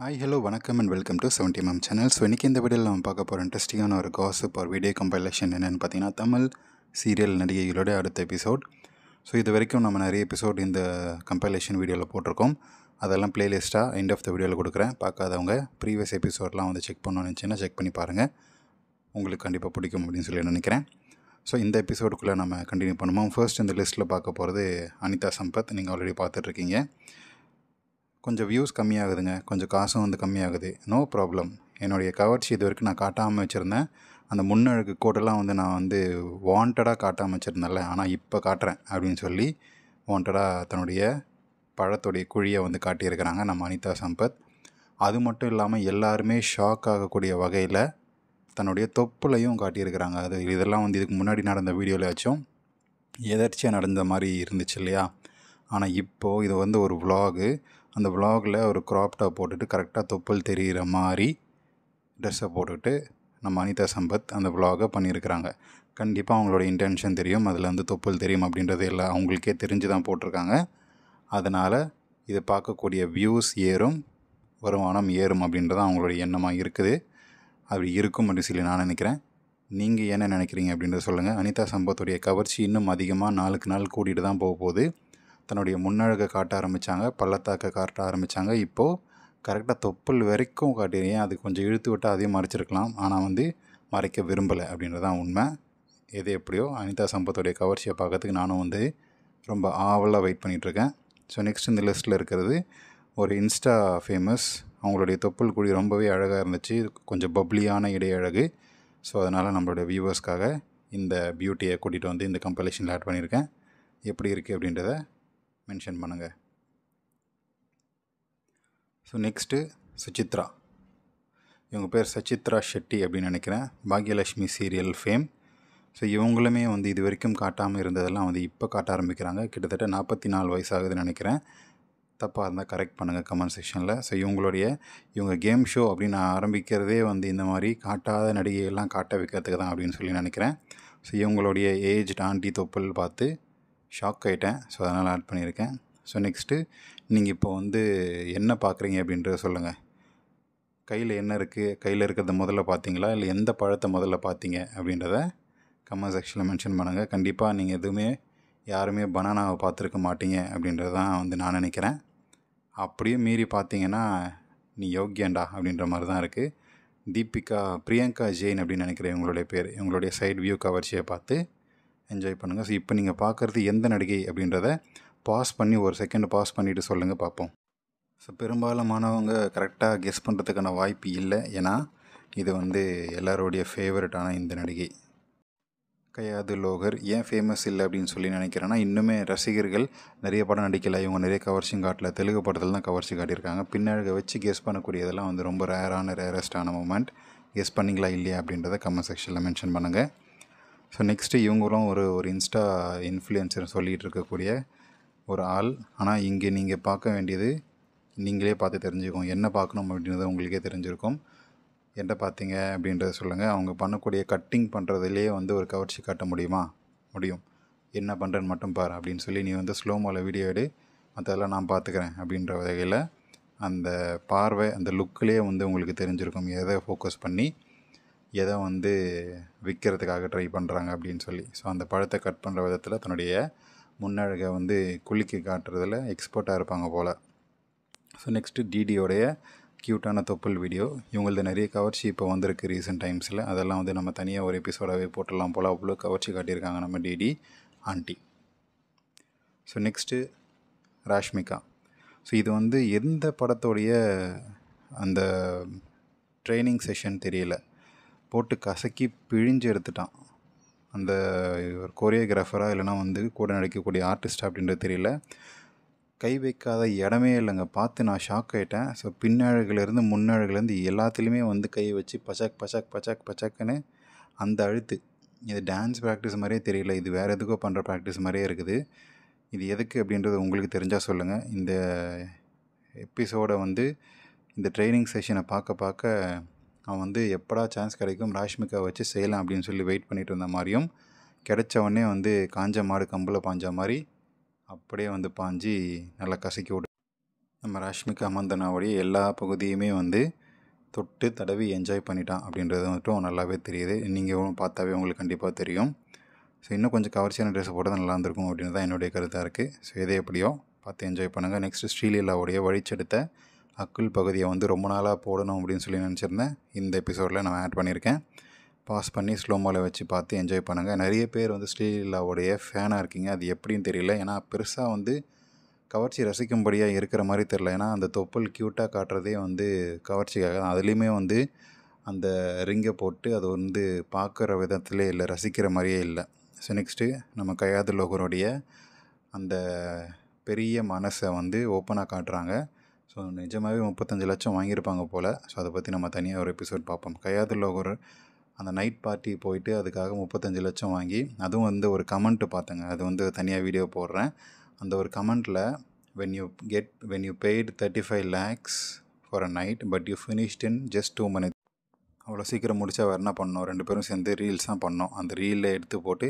Hi hello வணக்கம் and welcome to 70mm channel. So இன்றைக்கி இந்த வீடியோவில் நம்ம பார்க்க போகிற இன்ட்ரெஸ்டிங்கான ஒரு காசிப் ஒரு வீடியோ கம்பைலேஷன் என்னென்னு பார்த்தீங்கன்னா, தமிழ் சீரியல் நடிகைகளோட அடுத்த எபிசோட். ஸோ இது வரைக்கும் நம்ம நிறைய எபிசோட் இந்த கம்பைலேஷன் வீடியோவில் போட்டிருக்கோம். அதெல்லாம் பிளேலிஸ்ட்டாக எண்ட் ஆஃப் த வீடியோவில் கொடுக்குறேன். பார்க்காதவங்க ப்ரீவியஸ் எபிசோட்லாம் வந்து செக் பண்ணணும்னு நினச்சிங்கன்னா செக் பண்ணி பாருங்கள். உங்களுக்கு கண்டிப்பாக பிடிக்கும் அப்படின்னு சொல்லி நினைக்கிறேன். ஸோ இந்த எபிசோடுக்குள்ளே நம்ம கண்டினியூ பண்ணுவோம். ஃபர்ஸ்ட் இந்த லிஸ்ட்டில் பார்க்க போகிறது அனிதா சம்பத். நீங்கள் ஆல்ரெடி பார்த்துட்ருக்கீங்க. கொஞ்சம் வியூஸ் கம்மியாகுதுங்க, கொஞ்சம் காசும் வந்து கம்மியாகுது. No problem. என்னுடைய கவர்ச்சி இது வரைக்கும் நான் காட்டாமல் வச்சுருந்தேன். அந்த முன்னழகு கோட்டெல்லாம் வந்து நான் வந்து வாண்டடாக காட்டாமல் வச்சுருந்தேன்ல, ஆனால் இப்போ காட்டுறேன் அப்படின்னு சொல்லி வாண்டடாக தன்னுடைய பழத்துடைய குழியை வந்து காட்டியிருக்கிறாங்க நம்ம அனிதா சம்பத். அது மட்டும் இல்லாமல் எல்லாருமே ஷாக் ஆகக்கூடிய வகையில் தன்னுடைய தொப்புலையும் காட்டியிருக்கிறாங்க. இதெல்லாம் வந்து இதுக்கு முன்னாடி நடந்த வீடியோவிலாச்சும் எதர்ச்சியாக நடந்த மாதிரி இருந்துச்சு இல்லையா? ஆனால் இப்போது இது வந்து ஒரு விலாகு. அந்த விலாகில் ஒரு க்ராப் டாப் போட்டுட்டு கரெக்டாக தொப்புள் தெரிகிற மாதிரி ட்ரெஸ்ஸை போட்டுட்டு நம்ம அனிதா சம்பத் அந்த விலாகை பண்ணியிருக்கிறாங்க. கண்டிப்பாக அவங்களோட இன்டென்ஷன் தெரியும், அதில் வந்து தொப்புள் தெரியும் அப்படின்றது எல்லாம் அவங்களுக்கே தெரிஞ்சு தான் போட்டிருக்காங்க. அதனால் இதை பார்க்கக்கூடிய வியூஸ் ஏறும், வருமானம் ஏறும் அப்படின்றது அவங்களுடைய எண்ணமாக இருக்குது. அப்படி இருக்கும் அப்படின்னு சொல்லி நான் நினைக்கிறேன். நீங்கள் என்ன நினைக்கிறீங்க அப்படின்றத சொல்லுங்கள். அனிதா சம்பத்துடைய கவர்ச்சி இன்னும் அதிகமாக நாளுக்கு நாள் கூட்டிகிட்டு தான் போகுது. தன்னுடைய முன்னழகை காட்ட ஆரம்பித்தாங்க, பள்ளத்தாக்கை காட்ட ஆரம்பித்தாங்க. இப்போது கரெக்டாக தொப்புள் வரைக்கும் காட்டிடுறேன். அது கொஞ்சம் இழுத்து விட்டால் அதையும் மறைச்சிருக்கலாம், ஆனால் வந்து மறைக்க விரும்பலை அப்படின்றதான் உண்மை. எது எப்படியோ அனிதா சம்பத்துடைய கவர்ச்சியை பார்க்கறதுக்கு நானும் வந்து ரொம்ப ஆவலாக வெயிட் பண்ணிகிட்ருக்கேன். ஸோ நெக்ஸ்ட் இந்த லிஸ்ட்டில் இருக்கிறது ஒரு இன்ஸ்டா ஃபேமஸ். அவங்களுடைய தொப்புள் குழி ரொம்பவே அழகாக இருந்துச்சு, கொஞ்சம் பப்ளியான இடையழகு. ஸோ அதனால் நம்மளோட வியூவர்ஸ்க்காக இந்த பியூட்டியை கூட்டிகிட்டு வந்து இந்த கம்பைலேஷனில் ஆட் பண்ணியிருக்கேன். எப்படி இருக்குது அப்படின்றத மென்ஷன் பண்ணுங்கள். So next Suchitra. இவங்க பேர் சச்சித்ரா ஷெட்டி அப்படின்னு நினைக்கிறேன். Bhagyalakshmi serial fame. ஸோ இவங்களுமே வந்து இது வரைக்கும் காட்டாமல் இருந்ததெல்லாம் வந்து இப்போ காட்ட ஆரம்பிக்கிறாங்க. கிட்டத்தட்ட 44 வயசாகுதுன்னு நினைக்கிறேன். தப்பாக இருந்தால் கரெக்ட் பண்ணுங்கள் கமெண்ட் செக்ஷனில். ஸோ இவங்க கேம் ஷோ அப்படின்னு ஆரம்பிக்கிறதே வந்து இந்த மாதிரி காட்டாத நடிகையெல்லாம் காட்ட வைக்கிறதுக்கு தான் அப்படின்னு சொல்லி நினைக்கிறேன். ஸோ இவங்களுடைய ஏஜ் ஆண்டி தொப்புள் பார்த்து ஷாக் ஆகிட்டேன். ஸோ அதனால் ஆட் பண்ணியிருக்கேன். ஸோ நெக்ஸ்ட்டு நீங்கள் இப்போ வந்து என்ன பார்க்குறீங்க அப்படின்றத சொல்லுங்கள். கையில் என்ன இருக்குது, கையில் இருக்கிறத முதல்ல பார்த்தீங்களா, இல்லை எந்த பழத்தை முதல்ல பார்த்தீங்க அப்படின்றத கமெண்ட் செக்ஷனில் மென்ஷன் பண்ணுங்கள். கண்டிப்பாக நீங்கள் யாருமே பனானாவை பார்த்துருக்க மாட்டீங்க அப்படின்றது தான் வந்து நான் நினைக்கிறேன். அப்படியே மீறி பார்த்தீங்கன்னா நீ யோக்கியண்டா அப்படின்ற மாதிரி தான் இருக்குது. பிரியங்கா ஜெயின் அப்படின்னு நினைக்கிறேன் இவங்களுடைய பேர். இவங்களுடைய சைட் வியூ கவர்ச்சியை பார்த்து என்ஜாய் பண்ணுங்கள். ஸோ இப்போ நீங்கள் பார்க்குறது எந்த நடிகை அப்படின்றத பாஸ் பண்ணி ஒரு செகண்ட் பாஸ் பண்ணிவிட்டு சொல்லுங்கள் பார்ப்போம். ஸோ பெரும்பாலானவங்க கரெக்டாக கெஸ் பண்ணுறதுக்கான வாய்ப்பு இல்லை, ஏன்னா இது வந்து எல்லாரோடைய ஃபேவரட்டான இந்த நடிகை. கயாது லோகர் ஏன் ஃபேமஸ் இல்லை அப்படின்னு சொல்லி நினைக்கிறேன்னா, இன்னுமே ரசிகர்கள் நிறைய படம் நடிக்கலை, இவங்க நிறைய கவர்ச்சியும் காட்டல. தெலுங்கு படத்தில் தான் கவர்ச்சி காட்டியிருக்காங்க. பின்னழகை வச்சு கெஸ் பண்ணக்கூடியதெல்லாம் வந்து ரொம்ப ரேரஸ்டான மூமெண்ட். கெஸ் பண்ணிங்களா இல்லையா அப்படின்றத கமெண்ட் செக்ஷனில் மென்ஷன் பண்ணுங்கள். ஸோ நெக்ஸ்ட்டு இவங்களும் ஒரு இன்ஸ்டா இன்ஃப்ளூயன்சர் சொல்லிகிட்டு இருக்கக்கூடிய ஒரு ஆள். ஆனால் இங்கே நீங்கள் பார்க்க வேண்டியது நீங்களே பார்த்து தெரிஞ்சுக்கோங்க. என்ன பார்க்கணும் அப்படின்றத உங்களுக்கே தெரிஞ்சிருக்கும். என்ன பார்த்தீங்க அப்படின்றத சொல்லுங்கள். அவங்க பண்ணக்கூடிய கட்டிங் பண்ணுறதுலேயே வந்து ஒரு கவர்ச்சி காட்ட முடியும். என்ன பண்ணுறேன்னு மட்டும் பாரு அப்படின்னு சொல்லி நீ வந்து ஸ்லோமோவில் வீடியோ எடு, மற்றதெல்லாம் நான் பார்த்துக்கிறேன் அப்படின்ற வகையில் அந்த பார்வை, அந்த லுக்கிலே வந்து உங்களுக்கு தெரிஞ்சிருக்கும் எதை ஃபோக்கஸ் பண்ணி எதை வந்து விற்கிறதுக்காக ட்ரை பண்ணுறாங்க அப்படின்னு சொல்லி. ஸோ அந்த பழத்தை கட் பண்ணுற விதத்தில் தன்னுடைய முன்னழகை வந்து குலுக்கி காட்டுறதுல எக்ஸ்பர்ட்டாக இருப்பாங்க போல். ஸோ நெக்ஸ்ட்டு டிடியோடைய க்யூட்டான தொப்புள் வீடியோ. இவங்களது நிறைய கவர்ச்சி இப்போ வந்திருக்கு ரீசெண்ட் டைம்ஸில். அதெல்லாம் வந்து நம்ம தனியாக ஒரு எபிசோடாகவே போட்டுடலாம் போல், அவ்வளோ கவர்ச்சி காட்டியிருக்காங்க நம்ம DD aunty. So next Rashmika. So இது வந்து எந்த படத்தோடைய அந்த ட்ரைனிங் செஷன் தெரியல, போட்டு கசக்கி பிழிஞ்சு எடுத்துட்டான். அந்த கொரியோகிராஃபராக இல்லைனா வந்து கூட நடிக்கக்கூடிய ஆர்டிஸ்ட் அப்படின்றது தெரியல. கை வைக்காத இடமே இல்லைங்க. பார்த்து நான் ஷாக் ஆகிட்டேன். ஸோ பின்னழகுலேருந்து முன்னழகுலேருந்து எல்லாத்துலேயுமே வந்து கை வச்சு பச்சக்குன்னு அந்த அழுத்து. இது டான்ஸ் ப்ராக்டிஸ் மாதிரியே தெரியல, இது வேறு எதுக்கோ பண்ணுற ப்ராக்டிஸ் மாதிரியே இருக்குது. இது எதுக்கு அப்படின்றது உங்களுக்கு தெரிஞ்சால் சொல்லுங்கள். இந்த எபிசோடை வந்து இந்த ட்ரைனிங் செஷனை பார்க்க அவன் வந்து எப்படா சான்ஸ் கிடைக்கும் ராஷ்மிகா வச்சு செய்யலாம் அப்படின்னு சொல்லி வெயிட் பண்ணிகிட்டு இருந்த மாதிரியும், கிடைச்ச உடனே வந்து காஞ்ச மாடு கம்பில் பாஞ்ச மாதிரி அப்படியே வந்து பாஞ்சு நல்லா கசக்கி விடு. நம்ம ராஷ்மிகா மந்தனாவுடைய எல்லா பகுதியுமே வந்து தொட்டு தடவி என்ஜாய் பண்ணிட்டான் அப்படின்றது மட்டும் நல்லாவே தெரியுது. நீங்கள் பார்த்தாவே உங்களுக்கு கண்டிப்பாக தெரியும். ஸோ இன்னும் கொஞ்சம் கவர்ச்சியான ட்ரெஸ்ஸை போட்டால் நல்லா இருந்திருக்கும் அப்படின்னு தான் என்னுடைய கருத்தாக இருக்குது. ஸோ எது எப்படியோ பார்த்து என்ஜாய் பண்ணுங்கள். நெக்ஸ்ட்டு ஸ்ரீலீலாவுடைய வழிச்செடுத்த அக்குள் பகுதியை வந்து ரொம்ப நாளாக போடணும் அப்படின்னு சொல்லி நினச்சிருந்தேன். இந்த எபிசோடில் நான் ஆட் பண்ணியிருக்கேன். பாஸ் பண்ணி ஸ்லோமோவில் வச்சு பார்த்து என்ஜாய் பண்ணுங்கள். நிறைய பேர் வந்து ஸ்ரீலீலாவுடைய ஃபேனாக இருக்கீங்க. அது எப்படின்னு தெரியல. ஏன்னா பெருசாக வந்து கவர்ச்சி ரசிக்கும்படியாக இருக்கிற மாதிரி தெரில. ஏன்னா அந்த தொப்புள் க்யூட்டாக காட்டுறதே வந்து கவர்ச்சிக்காக தான். அதுலேயுமே வந்து அந்த ரிங்கை போட்டு அது வந்து பார்க்குற விதத்திலே இல்லை, ரசிக்கிற மாதிரியே இல்லை. ஸோ நெக்ஸ்ட்டு நம்ம கயாது லோகருடைய அந்த பெரிய மனசை வந்து ஓப்பனாக காட்டுறாங்க. ஸோ நிஜமாகவே 35 லட்சம் வாங்கியிருப்பாங்க போல். ஸோ அதை பற்றி நம்ம தனியாக ஒரு எபிசோட் பார்ப்போம். கயாது லோகர் அந்த நைட் பார்ட்டி போயிட்டு அதுக்காக 35 லட்சம் வாங்கி, அதுவும் வந்து ஒரு கமெண்ட்டு பார்த்தேங்க. அது வந்து தனியாக வீடியோ போடுறேன். அந்த ஒரு கமெண்ட்டில் when you paid 35 lakhs for a night but you finished in just 2 minutes. அவ்வளோ சீக்கிரம் முடித்தா வேறு என்ன பண்ணோம்? 2 பேரும் சேர்ந்து ரீல்ஸ் தான் பண்ணோம். அந்த ரீலில் எடுத்து போட்டு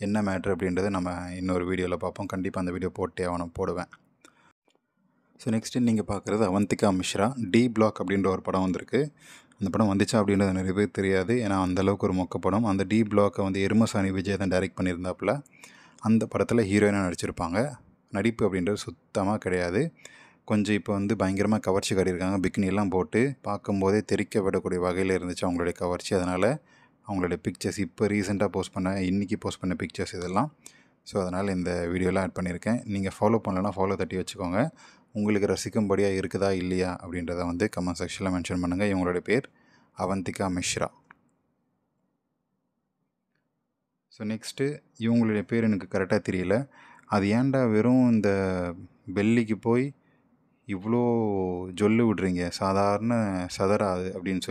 என்ன மேட்ரு அப்படின்றத நம்ம இன்னொரு வீடியோவில் பார்ப்போம். கண்டிப்பாக அந்த வீடியோ போட்டே போடுவேன். ஸோ நெக்ஸ்ட்டு நீங்கள் பார்க்குறது அவந்திகா மிஸ்ரா டி பிளாக் அப்படின்ற ஒரு படம் வந்திருக்கு. அந்த படம் வந்துச்சா அப்படின்றது நிறைய பேர் தெரியாது. ஏன்னா அந்தளவுக்கு ஒரு மொக்க படம். அந்த டி பிளாக்கை வந்து எருமசாணி விஜய் தான் டைரக்ட் பண்ணியிருந்தாப்புல. அந்த படத்தில் ஹீரோயினாக நடிச்சிருப்பாங்க. நடிப்பு அப்படின்றது சுத்தமாக கிடையாது. கொஞ்சம் இப்போ வந்து பயங்கரமாக கவர்ச்சி காட்டியிருக்காங்க. பிக்னிலாம் போட்டு பார்க்கும்போதே தெறிக்க விடக்கூடிய வகையில் இருந்துச்சு அவங்களுடைய கவர்ச்சி. அதனால் அவங்களுடைய பிக்சர்ஸ் இப்போ ரீசெண்டாக இன்றைக்கி போஸ்ட் பண்ண பிக்சர்ஸ் இதெல்லாம். ஸோ அதனால் இந்த வீடியோலாம் ஆட் பண்ணியிருக்கேன். நீங்கள் ஃபாலோ பண்ணலன்னா ஃபாலோ தட்டி வச்சுக்கோங்க. உங்களுக்கு ரசிக்கும்படியாக இருக்குதா இல்லையா அப்படின்றத வந்து கமெண்ட் செக்ஷனில் மென்ஷன் பண்ணுங்கள். இவங்களுடைய பேர் அவந்திகா மிஸ்ரா. ஸோ நெக்ஸ்ட்டு இவங்களுடைய பேர் எனக்கு கரெக்டாக தெரியல. அது ஏன்டா வெறும் இந்த பெல்லிக்கு போய் இவ்வளோ ஜொல்லு விட்றீங்க, சாதாரண சதராது அப்படின்னு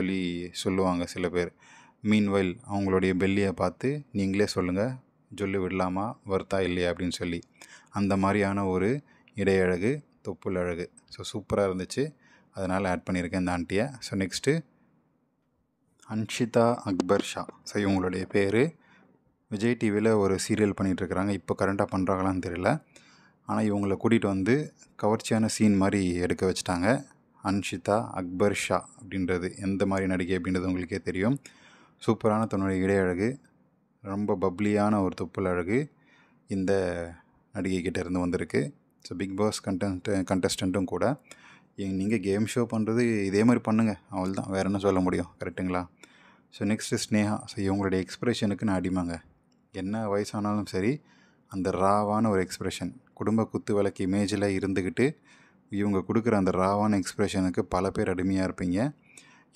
சொல்லுவாங்க சில பேர். மீன்வைல் அவங்களுடைய பெல்லியை பார்த்து நீங்களே சொல்லுங்கள், ஜொல்லு விடலாமா வர்த்தா இல்லையா அப்படின்னு சொல்லி. அந்த மாதிரியான ஒரு இடையழகு, தொப்புள் அழகு. ஸோ சூப்பராக இருந்துச்சு. அதனால் ஆட் பண்ணியிருக்கேன் இந்த ஆண்டியை. So next Anshita Akbar Shah. So இவங்களுடைய பேர் விஜய் டிவியில் ஒரு சீரியல் பண்ணிகிட்ருக்குறாங்க. இப்போ கரண்ட்டாக பண்ணுறாங்களான்னு தெரியல. ஆனால் இவங்களை கூட்டிகிட்டு வந்து கவர்ச்சியான சீன் மாதிரி எடுக்க வச்சுட்டாங்க. அன்ஷிதா அக்பர் ஷா அப்படின்றது எந்த மாதிரி நடிகை அப்படின்றது உங்களுக்கே தெரியும். சூப்பரான தன்னுடைய இடையழகு, ரொம்ப பப்ளியான ஒரு தொப்புள் அழகு இந்த நடிகைக்கிட்ட இருந்து வந்திருக்கு. ஸோ பிக் பாஸ் கண்டஸ்டண்ட்டும் கூட நீங்கள் கேம் ஷோ பண்ணுறது இதே மாதிரி பண்ணுங்கள், அவள் தான், வேறு என்ன சொல்ல முடியும், கரெக்டுங்களா? So next Sneha. ஸோ இவங்களுடைய எக்ஸ்ப்ரெஷனுக்கு நான் அடிமாங்க. என்ன வயசானாலும் சரி, அந்த ராவான ஒரு எக்ஸ்ப்ரெஷன், குடும்ப குத்து விளக்கு இமேஜில் இருந்துக்கிட்டு இவங்க கொடுக்குற அந்த ராவான எக்ஸ்ப்ரெஷனுக்கு பல பேர் அடிமையாக இருப்பீங்க.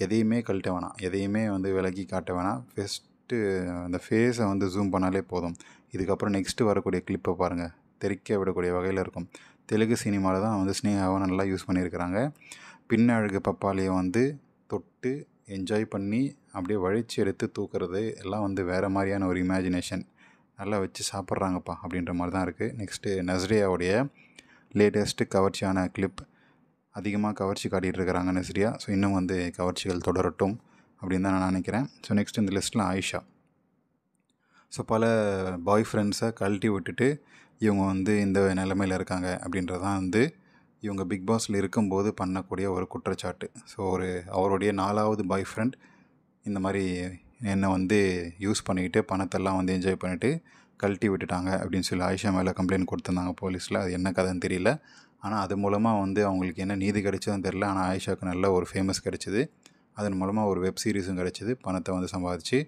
எதையுமே கழட்ட வேணாம், எதையுமே வந்து விலக்கி காட்ட வேணாம். ஃபஸ்ட்டு அந்த ஃபேஸை வந்து ஜூம் பண்ணாலே போதும். இதுக்கப்புறம் நெக்ஸ்ட்டு வரக்கூடிய கிளிப்பை பாருங்கள், தெறிக்க விடக்கூடிய வகையில் இருக்கும். தெலுங்கு சினிமாவில் தான் வந்து ஸ்னேகாவை நல்லா யூஸ் பண்ணியிருக்கிறாங்க. பின்னழகு பப்பாளியை வந்து தொட்டு என்ஜாய் பண்ணி அப்படியே வழித்து எடுத்து தூக்குறது எல்லாம் வந்து வேறு மாதிரியான ஒரு இமேஜினேஷன். நல்லா வச்சு சாப்பிட்றாங்கப்பா அப்படின்ற மாதிரி தான் இருக்குது. நெக்ஸ்ட்டு நஸ்ரியாவுடைய லேட்டஸ்ட்டு கவர்ச்சியான கிளிப். அதிகமாக கவர்ச்சி காட்டிகிட்டு இருக்கிறாங்க நஸ்ரியா. ஸோ இன்னும் வந்து கவர்ச்சிகள் தொடரட்டும் அப்படின்னு தான் நான் நினைக்கிறேன். ஸோ நெக்ஸ்ட் இந்த லிஸ்ட்டில் ஆயிஷா. ஸோ பல பாய் ஃப்ரெண்ட்ஸை கழட்டி விட்டுட்டு இவங்க வந்து இந்த நிலைமையில் இருக்காங்க அப்படின்றதான் வந்து இவங்க பிக் பாஸில் இருக்கும்போது பண்ணக்கூடிய ஒரு குற்றச்சாட்டு. ஸோ அவருடைய 4வது பாய் ஃப்ரெண்ட் இந்த மாதிரி என்னை வந்து யூஸ் பண்ணிக்கிட்டு பணத்தெல்லாம் வந்து என்ஜாய் பண்ணிவிட்டு கழட்டி விட்டுட்டாங்க அப்படின்னு சொல்லி ஆயிஷா மேலே கம்ப்ளைண்ட் கொடுத்துருந்தாங்க போலீஸில். அது என்ன கதைன்னு தெரியல. ஆனால் அது மூலமாக வந்து அவங்களுக்கு என்ன நீதி கிடைச்சதுன்னு தெரியல. ஆனால் ஆயிஷாவுக்கு நல்ல ஒரு ஃபேமஸ் கிடச்சிது. அதன் மூலமாக ஒரு வெப் சீரிஸும் கிடச்சிது. பணத்தை வந்து சம்பாதிச்சு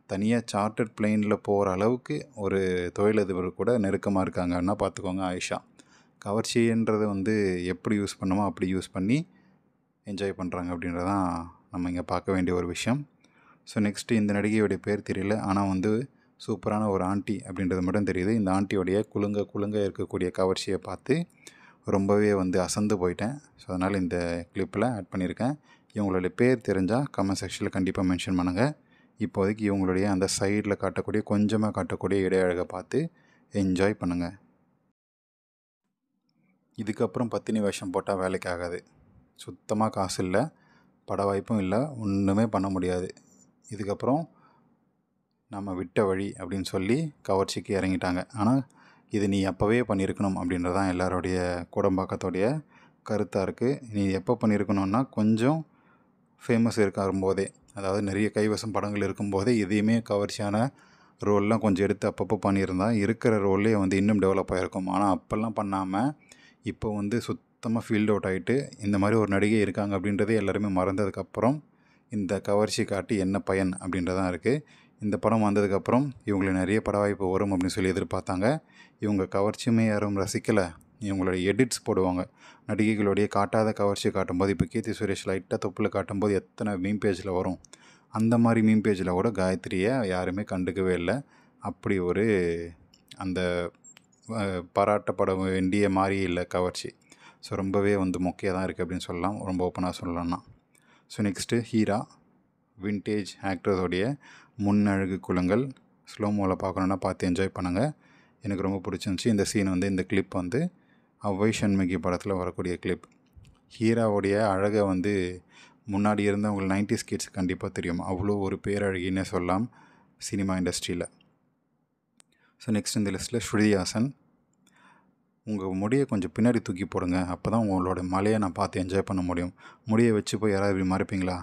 தனியாக சார்ட்டர்ட் பிளெயினில் போகிற அளவுக்கு ஒரு தொழிலதிபர் கூட நெருக்கமாக இருக்காங்கன்னா பார்த்துக்கோங்க ஆயிஷா. கவர்ச்சின்றது வந்து எப்படி யூஸ் பண்ணுமோ அப்படி யூஸ் பண்ணி என்ஜாய் பண்ணுறாங்க அப்படின்றதான் நம்ம இங்கே பார்க்க வேண்டிய ஒரு விஷயம். ஸோ நெக்ஸ்ட்டு இந்த நடிகையோடைய பேர் தெரியல. ஆனால் வந்து சூப்பரான ஒரு ஆண்டி அப்படின்றது மட்டும் தெரியுது. இந்த ஆண்டியோடைய குலுங்க இருக்கக்கூடிய கவர்ச்சியை பார்த்து ரொம்பவே வந்து அசந்து போயிட்டேன். ஸோ அதனால் இந்த கிளிப்பில் ஆட் பண்ணியிருக்கேன். இவங்களுடைய பேர் தெரிஞ்சால் கமெண்ட் செக்ஷனில் கண்டிப்பாக மென்ஷன் பண்ணுங்கள். இப்போதைக்கு இவங்களுடைய அந்த சைடில் காட்டக்கூடிய கொஞ்சமாக காட்டக்கூடிய இடையழகை பார்த்து என்ஜாய் பண்ணுங்கள். இதுக்கப்புறம் பத்தினி வேஷம் போட்டால் வேலைக்கு ஆகாது. சுத்தமாக காசு இல்லை, பட வாய்ப்பும் இல்லை, ஒன்றுமே பண்ண முடியாது. இதுக்கப்புறம் நம்ம விட்ட வழி அப்படின்னு சொல்லி கவர்ச்சிக்கு இறங்கிட்டாங்க. ஆனால் இது நீ அப்போவே பண்ணியிருக்கணும் அப்படின்றதான் எல்லாருடைய குடம்பாக்கத்தோடைய கருத்தாக இருக்குது. நீ எப்போ பண்ணியிருக்கணும்னா கொஞ்சம் ஃபேமஸ் இருக்கும்போதே, அதாவது நிறைய கைவசம் படங்கள் இருக்கும்போதே இதையுமே கவர்ச்சியான ரோல்லாம் கொஞ்சம் எடுத்து அப்பப்போ பண்ணியிருந்தா இருக்கிற ரோல்லே வந்து இன்னும் டெவலப் ஆகிருக்கும். ஆனால் அப்போல்லாம் பண்ணாமல் இப்போ வந்து சுத்தமாக ஃபீல்ட் அவுட் ஆகிட்டு இந்த மாதிரி ஒரு நடிகை இருக்காங்க அப்படின்றதே எல்லாருமே மறந்ததுக்கப்புறம் இந்த கவர்ச்சி காட்டி என்ன பயன் அப்படின்றதான் இருக்குது. இந்த படம் வந்ததுக்கப்புறம் இவங்களுக்கு நிறைய பட வாய்ப்பு வரும் அப்படின்னு சொல்லி எதிர்பார்த்தாங்க. இவங்க கவர்ச்சியுமே யாரும் ரசிக்கலை. இவங்களோட எடிட்ஸ் போடுவாங்க, நடிகைகளுடைய காட்டாத கவர்ச்சி காட்டும்போது. இப்போ கீர்த்தி சுரேஷ் லைட்டாக தொப்பில் காட்டும்போது எத்தனை மீம் பேஜில் வரும், அந்த மாதிரி மீம் பேஜில் கூட காயத்ரியை யாருமே கண்டுக்கவே இல்லை. அப்படி ஒரு அந்த பாராட்டப்பட வேண்டிய மாதிரி இல்லை கவர்ச்சி. ஸோ ரொம்பவே வந்து மொக்கையாக தான் இருக்குது அப்படின்னு சொல்லலாம், ரொம்ப ஓப்பனாக சொல்லலாம்னா. ஸோ நெக்ஸ்ட்டு ஹீரா வின்டேஜ் ஆக்டர்ஸோடைய முன்னழகு குலங்கள் ஸ்லோமோவில் பார்க்கணுன்னா பார்த்து என்ஜாய் பண்ணுங்கள். எனக்கு ரொம்ப பிடிச்சிருந்துச்சி இந்த சீன். வந்து இந்த கிளிப் வந்து அவ்வை சண்முகி படத்தில் வரக்கூடிய கிளிப். ஹீராவுடைய அழகை வந்து முன்னாடி இருந்தவங்க 90s கிட்ஸ் கண்டிப்பாக தெரியும். அவ்வளோ ஒரு பேரழகின்னே சொல்லலாம் சினிமா இண்டஸ்ட்ரியில். ஸோ நெக்ஸ்ட் இந்த லிஸ்ட்டில் ஸ்ருதி ஹாசன். உங்கள் முடியை கொஞ்சம் பின்னாடி தூக்கி போடுங்க, அப்போ தான் உங்களோட மலையை நான் பார்த்து என்ஜாய் பண்ண முடியும். முடியை வச்சு போய் யாராவது இப்படி மறைப்பீங்களா,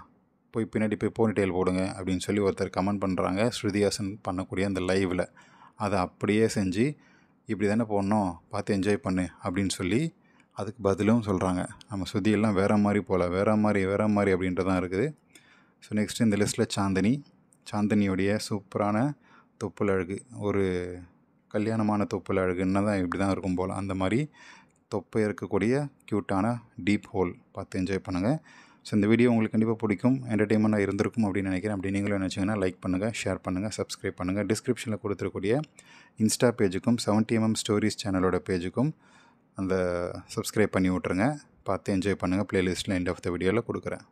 போய் பின்னாடி போய் போனிடெயில் போடுங்க அப்படின்னு சொல்லி ஒருத்தர் கமெண்ட் பண்ணுறாங்க ஸ்ருதி ஹாசன் பண்ணக்கூடிய அந்த லைவில். அதை அப்படியே செஞ்சு இப்படி தானே போடணும், பார்த்து என்ஜாய் பண்ணு அப்படின்னு சொல்லி அதுக்கு பதிலும் சொல்கிறாங்க. நம்ம ஸ்ருதியெல்லாம் வேறு மாதிரி போல், வேறு மாதிரி அப்படின்றதான் இருக்குது. ஸோ நெக்ஸ்ட்டு இந்த லிஸ்ட்டில் சாந்தினியோடைய சூப்பரான தொப்புள் அழகு, ஒரு கல்யாணமான தொப்புள் அழகுன்னா தான் இப்படி தான் இருக்கும் போல், அந்த மாதிரி தொப்பை இருக்கக்கூடிய க்யூட்டான டீப் ஹோல் பார்த்து என்ஜாய் பண்ணுங்கள். ஸோ இந்த வீடியோ உங்களுக்கு கண்டிப்பாக பிடிக்கும், என்டர்டெயின்மெண்ட்டாக இருந்திருக்கும் அப்படின்னு நினைக்கிறேன். அப்படி நீங்களும் நினச்சிங்கன்னா லைக் பண்ணுங்கள், ஷேர் பண்ணுங்கள், சப்ஸ்கிரைப் பண்ணுங்கள். டிஸ்கிரிப்ஷனில் கொடுத்துருக்கூடிய இன்ஸ்டா பேஜுக்கும் 70mm ஸ்டோரிஸ் சேனலோட பேஜுக்கும் அந்த சப்ஸ்கிரைப் பண்ணி விட்ருங்க. பார்த்து என்ஜாய் பண்ணுங்கள். ப்ளேலிஸ்ட்டில் எண்ட் ஆஃப் த வீடியோவில் கொடுக்குறேன்.